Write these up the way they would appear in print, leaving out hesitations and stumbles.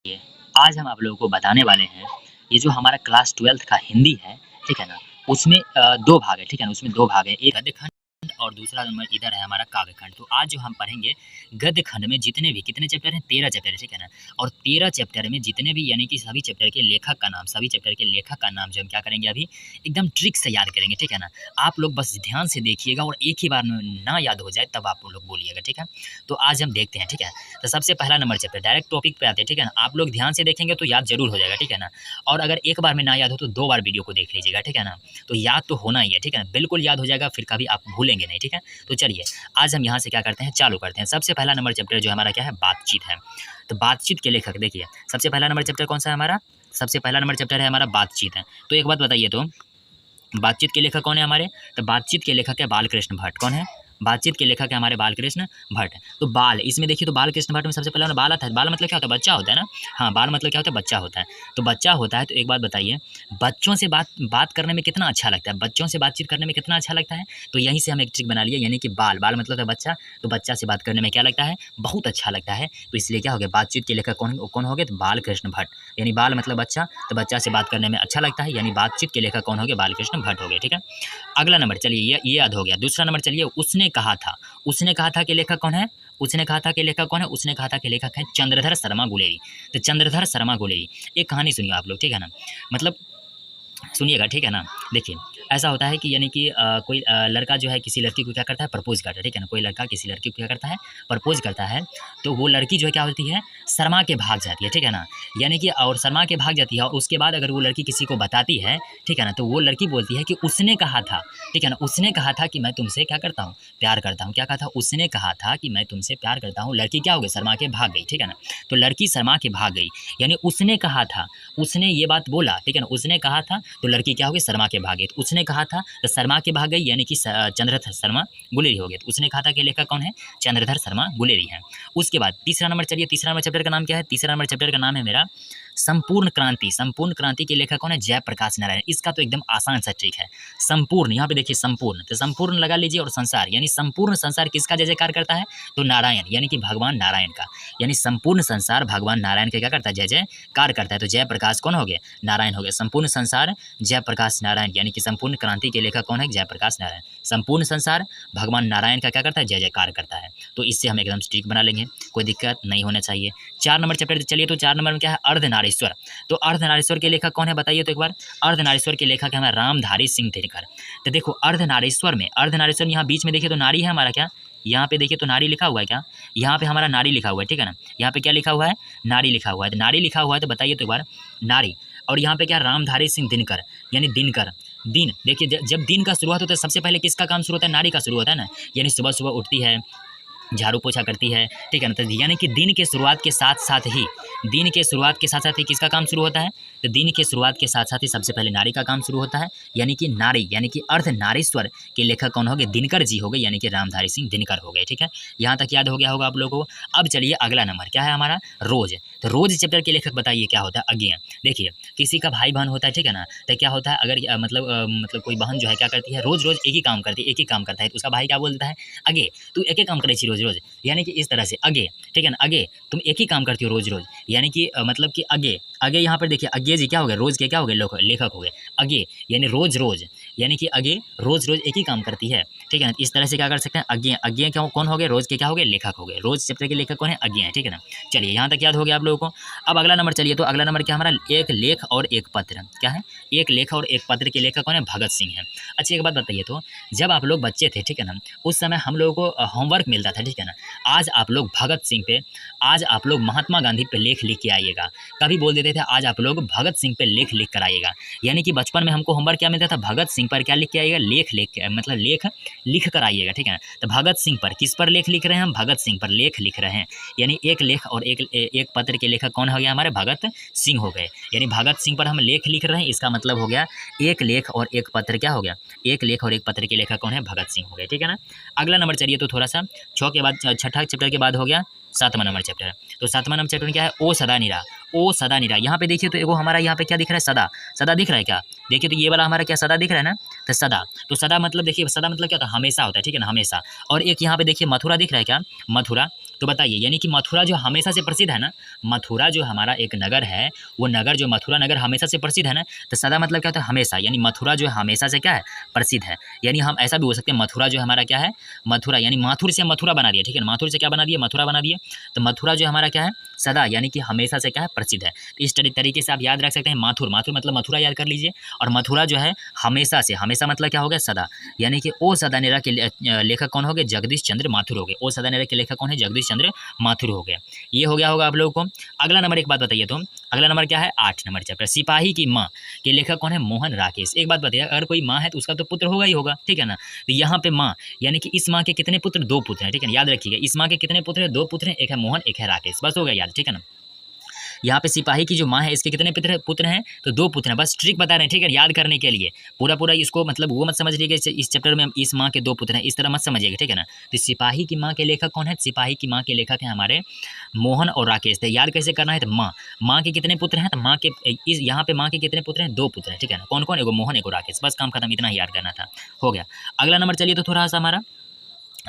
ये आज हम आप लोगों को बताने वाले हैं, ये जो हमारा क्लास 12th का हिंदी है, ठीक है ना? उसमें 2 भाग है, ठीक है ना? उसमें 2 भाग है, एक गद्य खंड और दूसरा नंबर इधर है हमारा काव्य खंड। तो आज जो हम पढ़ेंगे गद्य खंड में जितने भी कितने चैप्टर हैं? 13 चैप्टर है, ठीक है ना? और 13 चैप्टर में जितने भी यानी कि सभी चैप्टर के लेखक का नाम सभी चैप्टर के लेखक का नाम जो हम क्या करेंगे अभी एकदम ट्रिक से याद करेंगे, ठीक है ना? आप लोग बस ध्यान से देखिएगा और एक ही बार में ना याद हो जाए तब आप लोग बोलिएगा, ठीक है? तो आज हम देखते हैं, ठीक है? तो सबसे पहला नंबर चैप्टर डायरेक्ट टॉपिक पे आते हैं, ठीक है ना? आप लोग ध्यान से देखेंगे तो याद ज़रूर हो जाएगा, ठीक है ना? और अगर एक बार में ना याद हो तो 2 बार वीडियो को देख लीजिएगा, ठीक है ना? तो याद तो होना ही है, ठीक है ना? बिल्कुल याद हो जाएगा, फिर कभी आप भूलेंगे नहीं, ठीक है? तो चलिए, आज हम यहाँ से क्या करते हैं, चालू करते हैं। सबसे पहला नंबर चैप्टर जो हमारा क्या है, बातचीत है। तो बातचीत के लेखक देखिए, सबसे पहला नंबर चैप्टर कौन-सा है हमारा? सबसे पहला नंबर चैप्टर है हमारा बातचीत है। तो एक बात बताइए तो, बातचीत के लेखक कौन है हमारे? तो बातचीत के लेखक है बालकृष्ण भट्ट। कौन है? बातचीत के लेखक है हमारे बालकृष्ण भट्ट। तो बाल, इसमें देखिए तो बालकृष्ण भट्ट में सबसे पहले बाल आता है। बाल मतलब क्या होता है? बच्चा होता है ना? हाँ, बाल मतलब क्या होता है? बच्चा होता है। तो बच्चा होता है तो एक बात बताइए, बच्चों से बात करने में कितना अच्छा लगता है? बच्चों से बातचीत करने में कितना अच्छा लगता है? तो यहीं से हम एक ट्रिक बना लिए, यानी कि बाल मतलब है बच्चा, तो बच्चा से बात करने में क्या लगता है? बहुत अच्छा लगता है। तो इसलिए क्या हो गया, बातचीत के लेखक कौन हो गए? तो बालकृष्ण भट्ट। यानी बाल मतलब बच्चा, तो बच्चा से बात करने में अच्छा लगता है, यानी बातचीत के लेखक कौन हो गए? बालकृष्ण भट्ट हो गए, ठीक है? अगला नंबर चलिए, ये याद हो गया। दूसरा नंबर चलिए, उसने कहा था। उसने कहा था के लेखक कौन है? उसने कहा था के लेखक कौन है? उसने कहा था के लेखक हैं चंद्रधर शर्मा गुलेरी। तो चंद्रधर शर्मा गुलेरी, एक कहानी सुनिए आप लोग, ठीक है ना? मतलब सुनिएगा, ठीक है ना? देखिए, ऐसा होता है कि यानी कि कोई लड़का जो है किसी लड़की को क्या करता है? प्रपोज़ करता है, ठीक है ना? कोई लड़का किसी लड़की को क्या करता है? प्रपोज़ करता है, तो वो लड़की जो है क्या होती है? शर्मा के भाग जाती है, ठीक है ना? यानी कि और शर्मा के भाग जाती है और उसके बाद अगर वो लड़की किसी को बताती है, ठीक है ना? तो वो लड़की बोलती है कि उसने कहा था, ठीक है ना? उसने कहा था कि मैं तुमसे क्या करता हूँ? प्यार करता हूँ। क्या कहा था? उसने कहा था कि मैं तुमसे प्यार करता हूँ। लड़की क्या हो गई? शर्मा के भाग गई, ठीक है ना? तो लड़की शर्मा के भाग गई, यानी उसने कहा था, उसने ये बात बोला, ठीक है ना? उसने कहा था तो लड़की क्या हो गई? शर्मा के भाग गई। तो उसने कहा था तो शर्मा के भाग गई, यानी कि चंद्रधर शर्मा गुलेरी हो गए। तो उसने कहा था कि लेखक कौन है? चंद्रधर शर्मा गुलेरी हैं। उसके बाद तीसरा नंबर चलिए, तीसरा नंबर चैप्टर का नाम क्या है? तीसरा नंबर चैप्टर का नाम है मेरा संपूर्ण क्रांति। संपूर्ण क्रांति के लेखक कौन है? जयप्रकाश नारायण। इसका तो एकदम आसान सा ट्रिक है। संपूर्ण, यहाँ पे देखिए संपूर्ण, तो संपूर्ण लगा लीजिए और संसार, यानी संपूर्ण संसार किसका जय जयकार करता है? तो नारायण, यानी कि भगवान नारायण का, यानी संपूर्ण संसार भगवान नारायण का क्या करता है? जय जयकार करता है। तो जयप्रकाश कौन हो गए? नारायण हो गए। संपूर्ण संसार जयप्रकाश नारायण, यानी कि संपूर्ण क्रांति के लेखक कौन है? जयप्रकाश नारायण। संपूर्ण संसार भगवान नारायण का क्या करता है? जय जयकार करता है। तो इससे हम एकदम स्ट्रिक बना लेंगे, कोई दिक्कत नहीं होना चाहिए। 4 नंबर चैप्टर चलिए, तो 4 नंबर में क्या है? अर्धनारीश्वर। तो अर्धनारीश्वर के लेखक कौन है बताइए तो एक बार? अर्धनारीश्वर के लेखक है हमारा रामधारी सिंह दिनकर। तो देखो अर्धनारीश्वर में यहाँ बीच में देखिए तो नारी है हमारा क्या? यहाँ पे देखिए तो नारी लिखा हुआ है क्या? यहाँ पे हमारा नारी लिखा हुआ है, ठीक है ना? यहाँ पे क्या लिखा हुआ है? नारी लिखा हुआ है। तो नारी लिखा हुआ है तो बताइए तो एक बार, नारी। और यहाँ पे क्या? रामधारी सिंह दिनकर, यानी दिनकर। दिन देखिए, जब दिन का शुरुआत होता है सबसे पहले किसका काम शुरू होता है? नारी का शुरू होता है ना, यानी सुबह-सुबह उठती है, झाड़ू पोछा करती है, ठीक है ना? तो यानी कि दिन के शुरुआत के साथ-साथ ही किसका काम शुरू होता है? तो दिन के शुरुआत के साथ-साथ ही सबसे पहले नारी का काम शुरू होता है, यानी कि नारी, यानी कि अर्धनारीश्वर के लेखक कौन हो गए? दिनकर जी हो गए, यानी कि रामधारी सिंह दिनकर हो गए, ठीक है? यहाँ तक याद हो गया होगा आप लोगों को। अब चलिए अगला नंबर क्या है हमारा? रोज़। तो रोज़ चैप्टर के लेखक बताइए क्या होता है? अज्ञेय। देखिए, किसी का भाई-बहन होता है, ठीक है ना? तो क्या होता है अगर मतलब कोई बहन जो है क्या करती है? रोज़-रोज़ एक ही काम करती है, एक ही काम करता है, तो उसका भाई क्या बोल देता है? अगे, तू एक ही काम करे छी रोज़-रोज़, यानी कि इस तरह से अगे, ठीक है ना? अगे, तुम एक ही काम करती हो रोज़-रोज़, यानी कि मतलब कि अगे, अगे यहाँ पर देखिए अज्ञेय जी क्या हो गए? रोज़ के क्या हो गए? लेखक हो गए। अगे यानी रोज़-रोज़, यानी कि अगे रोज़-रोज़ एक ही काम करती है, ठीक है ना? इस तरह से क्या कर सकते हैं? अज्ञेय, अज्ञेय क्या कौन हो गए? रोज़ के क्या हो गए? लेखक हो गए। रोज़ चैप्टर के लेखक कौन है? अज्ञेय है, ठीक है ना? चलिए यहाँ तक याद हो गया आप लोगों को। अब अगला नंबर चलिए, तो अगला नंबर क्या हमारा? एक लेख और एक पत्र। क्या है? एक लेख और एक पत्र के लेखक कौन है? भगत सिंह है। अच्छा एक बात बताइए तो, जब आप लोग बच्चे थे, ठीक है ना? उस समय हम लोगों को होमवर्क मिलता था, ठीक है ना? आज आप लोग भगत सिंह पे, आज आप लोग महात्मा गांधी पे लेख लिख के आइएगा। कभी बोल देते थे आज आप लोग भगत सिंह पे लेख लिख कर आइएगा, यानी कि बचपन में हमको होमवर्क क्या मिलता था? भगत सिंह पर क्या लिख के आइएगा? लेख मतलब लेख लिख कर आइएगा, ठीक है ना? तो भगत सिंह पर किस पर लेख लिख रहे हैं हम? भगत सिंह पर लेख लिख रहे हैं, यानी एक लेख और एक पत्र के लेखक कौन हो गया? हमारे भगत सिंह हो गए, यानी भगत सिंह पर हम लेख लिख रहे हैं, इसका मतलब हो गया एक लेख और एक पत्र क्या हो गया? एक लेख और एक पत्र के लेखक कौन है? भगत सिंह हो गए, ठीक है ना? अगला नंबर चलिए, तो थोड़ा सा 6 के बाद छठा चैप्टर के बाद हो गया 7वां नंबर चैप्टर। तो 7वां नंबर चैप्टर में क्या है? ओ सदा निरा। ओ सदा निरा, यहाँ पे देखिए तो एगो हमारा यहाँ पे क्या दिख रहा है? सदा। सदा दिख रहा है क्या? देखिए तो ये वाला हमारा क्या सदा दिख रहा है ना? तो सदा, तो सदा मतलब देखिए, सदा मतलब क्या होता है? हमेशा होता है, ठीक है ना? हमेशा। और एक यहाँ पे देखिए मथुरा दिख रहा है क्या? मथुरा, तो बताइए, यानी कि मथुरा जो हमेशा से प्रसिद्ध है ना, मथुरा जो हमारा एक नगर है, वो नगर जो मथुरा नगर हमेशा से प्रसिद्ध है ना, तो सदा मतलब क्या होता है, हमेशा, यानी मथुरा जो है हमेशा से क्या है, प्रसिद्ध है। यानी हम ऐसा भी हो सकते हैं, मथुरा जो हमारा क्या है, मथुरा, यानी माथुर से मथुरा बना दिया, ठीक है, माथुर से क्या बना दिया, मथुरा बना दिया। तो मथुरा जो हमारा क्या है, सदा, यानी कि हमेशा से क्या है, प्रसिद्ध है। तो इस तरीके से आप याद रख सकते हैं, माथुर, माथुर मतलब मथुरा याद कर लीजिए, और मथुरा जो है हमेशा से, हमेशा मतलब क्या हो गया, सदा, यानी कि ओ सदानेरा के लेखक कौन हो गए, जगदीश चंद्र माथुर हो गए। ओ सदानेरा के लेखक कौन है, जगदीश चंद्र माथुर हो गए। ये हो गया होगा आप लोगों को। अगला नंबर एक बात बताइए, तो अगला नंबर क्या है, 8 नंबर चैप्टर, सिपाही की माँ के लेखक कौन है, मोहन राकेश। एक बात बताइए, अगर कोई माँ है तो उसका तो पुत्र होगा ही होगा, ठीक है ना। तो यहाँ पे माँ, यानी कि इस माँ के कितने पुत्र, 2 पुत्र हैं, ठीक है ना, याद रखिएगा, इस माँ के कितने पुत्र हैं, 2 पुत्र हैं, एक है मोहन, एक है राकेश, बस हो गया याद, ठीक है ना। यहाँ पे सिपाही की जो माँ है, इसके कितने पुत्र हैं, तो 2 पुत्र हैं, बस ट्रिक बता रहे हैं, ठीक है, याद करने के लिए। पूरा इसको मतलब वो मत समझिएगा इस चैप्टर में इस माँ के 2 पुत्र हैं, इस तरह मत समझिएगा, ठीक है ना। तो सिपाही की माँ के लेखक कौन है, सिपाही की माँ के लेखक हैं हमारे मोहन और राकेश। तो याद कैसे करना है, तो माँ के कितने पुत्र हैं, तो माँ के इस यहाँ पे माँ के कितने पुत्र हैं, 2 पुत्र हैं, ठीक है ना। कौन कौन, एगो मोहन, एगो राकेश, बस काम खत्म, इतना ही याद करना था, हो गया। अगला नंबर चलिए, तो थोड़ा सा हमारा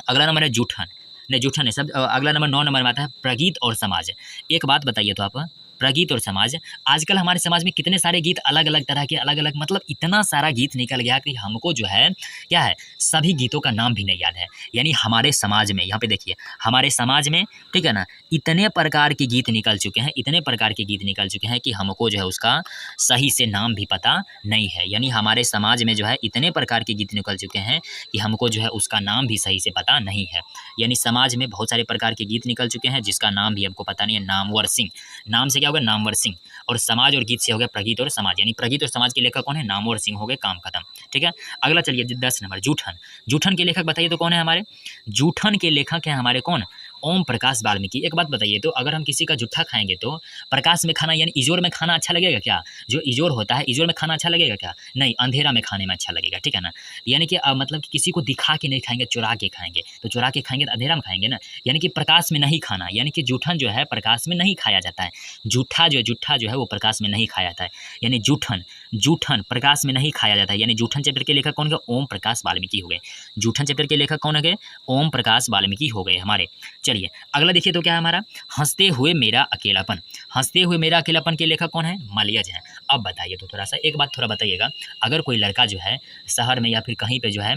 अगला नंबर है जूठन, नहीं जूठन है सब। अगला नंबर 9 नंबर में आता है प्रगीत और समाज। एक बात बताइए तो आप, प्रगीत और समाज, आजकल हमारे समाज में कितने सारे गीत, अलग अलग तरह के, अलग अलग मतलब इतना सारा गीत निकल गया कि हमको जो है क्या है, सभी गीतों का नाम भी नहीं याद है। यानी हमारे समाज में, यहाँ पे देखिए, हमारे समाज में, ठीक है ना, इतने प्रकार के गीत निकल चुके हैं, इतने प्रकार के गीत निकल चुके हैं कि हमको जो है उसका सही से नाम भी पता नहीं है। यानी हमारे समाज में जो है इतने प्रकार के गीत निकल चुके हैं कि हमको जो है उसका नाम भी सही से पता नहीं है। यानी समाज में बहुत सारे प्रकार के गीत निकल चुके हैं जिसका नाम भी हमको पता नहीं है। नामवर सिंह, नाम से क्या होगा, नामवर सिंह, और समाज और गीत से हो गया प्रगीत और समाज, यानी प्रगीत और समाज के लेखक कौन है, नामवर सिंह हो गए, काम खत्म, ठीक है। अगला चलिए 10 नंबर जूठन, जूठन के लेखक बताइए तो कौन है हमारे, जूठन के लेखक हैं हमारे कौन, ओम प्रकाश वाल्मीकि। एक बात बताइए तो, अगर हम किसी का जूठा खाएंगे तो प्रकाश में खाना, यानी इजोर में खाना अच्छा लगेगा क्या, जो इजोर होता है, इजोर में खाना अच्छा लगेगा क्या, नहीं, अंधेरा में खाने में अच्छा लगेगा, ठीक है ना। यानी कि मतलब कि किसी को दिखा के नहीं खाएंगे, चुरा के खाएंगे, तो चुरा के खाएंगे तो अंधेरा में खाएंगे ना, यानी कि प्रकाश में नहीं खाना, यानी कि जूठन जो है प्रकाश में नहीं खाया जाता है। जूठा जो है वो प्रकाश में नहीं खाया जाता है, यानी जूठन, जूठन प्रकाश में नहीं खाया जाता है। यानी जूठन चैप्टर के लेखक कौन गए, ओम प्रकाश वाल्मीकि हो गए। जूठन चैप्टर के लेखक कौन गए, ओम प्रकाश वाल्मीकि हो गए हमारे। चलिए अगला देखिए तो क्या है हमारा, हंसते हुए मेरा अकेलापन, हंसते हुए मेरा अकेलापन के लेखक कौन है, मलयज हैं। अब बताइए तो थोड़ा सा एक बात थोड़ा बताइएगा, अगर कोई लड़का जो है शहर में या फिर कहीं पे जो है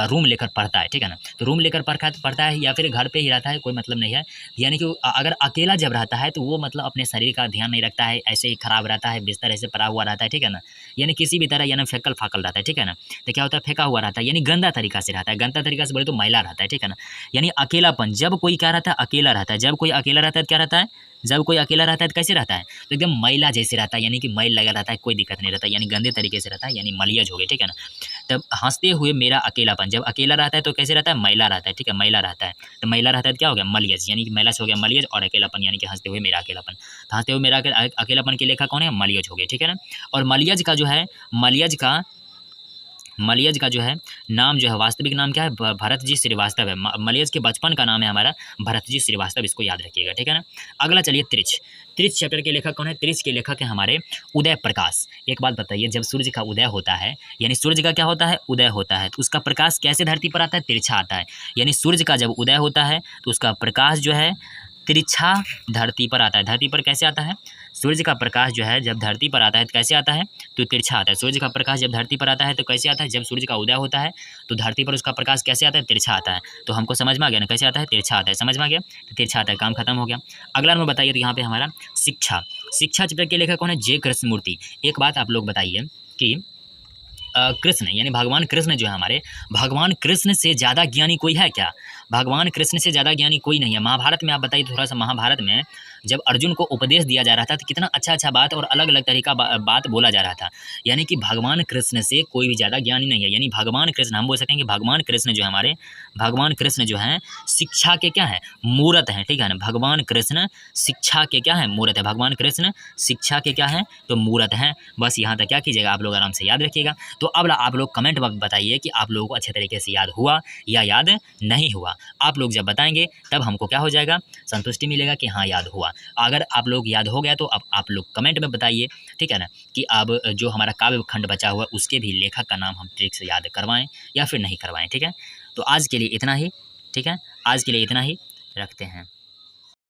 रूम लेकर पढ़ता है, ठीक है ना, तो रूम लेकर पढ़ता है या फिर घर पे ही रहता है, कोई मतलब नहीं है। यानी कि अगर अकेला जब रहता है तो वो मतलब अपने शरीर का ध्यान नहीं रखता है, ऐसे ही खराब रहता है, बिस्तर ऐसे पड़ा हुआ रहता है, ठीक है ना, यानी किसी भी तरह यानी फेकल फाकल रहता है, ठीक है ना। तो क्या होता है, फेंका हुआ रहता है, यानी गंदा तरीका से रहता है, गंदा तरीका से बोले तो मैला रहता है, ठीक है ना। यानी अकेलापन, जब कोई क्या रहता है, अकेला रहता है, जब कोई अकेला रहता है तो क्या रहता है, जब कोई अकेला रहता है तो कैसे रहता है, तो एकदम मैला जैसे रहता है, यानी कि मैल लगा रहता है, कोई दिक्कत नहीं रहता, यानी गंदे तरीके से रहता है, यानी मलयज हो गए, ठीक है ना। तब हंसते हुए मेरा अकेलापन, जब अकेला रहता है तो कैसे रहता है, मैला रहता है, ठीक है, मैला रहता है। तो मैला रहता है तो क्या हो गया, मलयज, यानी कि मैला से हो गया मलयज, और अकेलापन यानी कि हंसते हुए मेरा अकेलापन। तो हंसते हुए मेरा अकेलापन के लेखक कौन है, मलयज हो गए, ठीक है ना। और मलयज का जो है, मलयज का जो है नाम जो है, वास्तविक नाम क्या है, भरत जी श्रीवास्तव है। मलयज के बचपन का नाम है हमारा भरत जी श्रीवास्तव, इसको याद रखिएगा, ठीक है ना। अगला चलिए त्रिच, त्रिच चैप्टर के लेखक कौन है, त्रिच के लेखक है हमारे उदय प्रकाश। एक बात बताइए, जब सूर्य का उदय होता है, यानी सूर्य का क्या होता है, उदय होता है, तो उसका प्रकाश कैसे धरती पर आता है, तिरछा आता है। यानी सूर्य का जब उदय होता है तो उसका प्रकाश जो है तिरछा धरती पर आता है। धरती पर कैसे आता है, सूर्य का प्रकाश जो है जब धरती पर आता है तो कैसे आता है, तो तिरछा आता है। सूर्य का प्रकाश जब धरती पर आता है तो कैसे आता है, जब सूर्य का उदय होता है तो धरती पर उसका प्रकाश कैसे आता है, तिरछा आता है। तो हमको समझ में आ गया ना, कैसे आता है, तिरछा आता है, समझ में आ गया, तो तिरछा आता है, काम खत्म हो गया। अगला नंबर बताइए तो यहाँ पे हमारा शिक्षा, शिक्षा चैप्टर के लेखक कौन है, जे कृष्णमूर्ति। एक बात आप लोग बताइए कि कृष्ण यानी भगवान कृष्ण जो है हमारे, भगवान कृष्ण से ज़्यादा ज्ञानी कोई है क्या, भगवान कृष्ण से ज़्यादा ज्ञानी कोई नहीं है। महाभारत में आप बताइए थोड़ा सा, महाभारत में जब अर्जुन को उपदेश दिया जा रहा था तो कितना अच्छा अच्छा बात और अलग अलग तरीका बात बोला जा रहा था। यानी कि भगवान कृष्ण से कोई भी ज़्यादा ज्ञानी नहीं है। यानी भगवान कृष्ण, हम बोल सकते हैं कि भगवान कृष्ण जो है हमारे, भगवान कृष्ण जो हैं शिक्षा के क्या है, मूर्त हैं, ठीक है ना। भगवान कृष्ण शिक्षा के क्या है, मूर्त है। भगवान कृष्ण शिक्षा के क्या है, तो मूर्त हैं। बस यहाँ तक क्या कीजिएगा, आप लोग आराम से याद रखिएगा। तो अब आप लोग कमेंट में बताइए कि आप लोगों को अच्छे तरीके से याद हुआ या याद नहीं हुआ। आप लोग जब बताएंगे तब हमको क्या हो जाएगा, संतुष्टि मिलेगा कि हाँ याद हुआ। अगर आप लोग याद हो गया तो अब आप लोग कमेंट में बताइए, ठीक है ना, कि अब जो हमारा काव्य खंड बचा हुआ उसके भी लेखक का नाम हम ट्रिक से याद करवाएं या फिर नहीं करवाएं, ठीक है। तो आज के लिए इतना ही, ठीक है, आज के लिए इतना ही रखते हैं।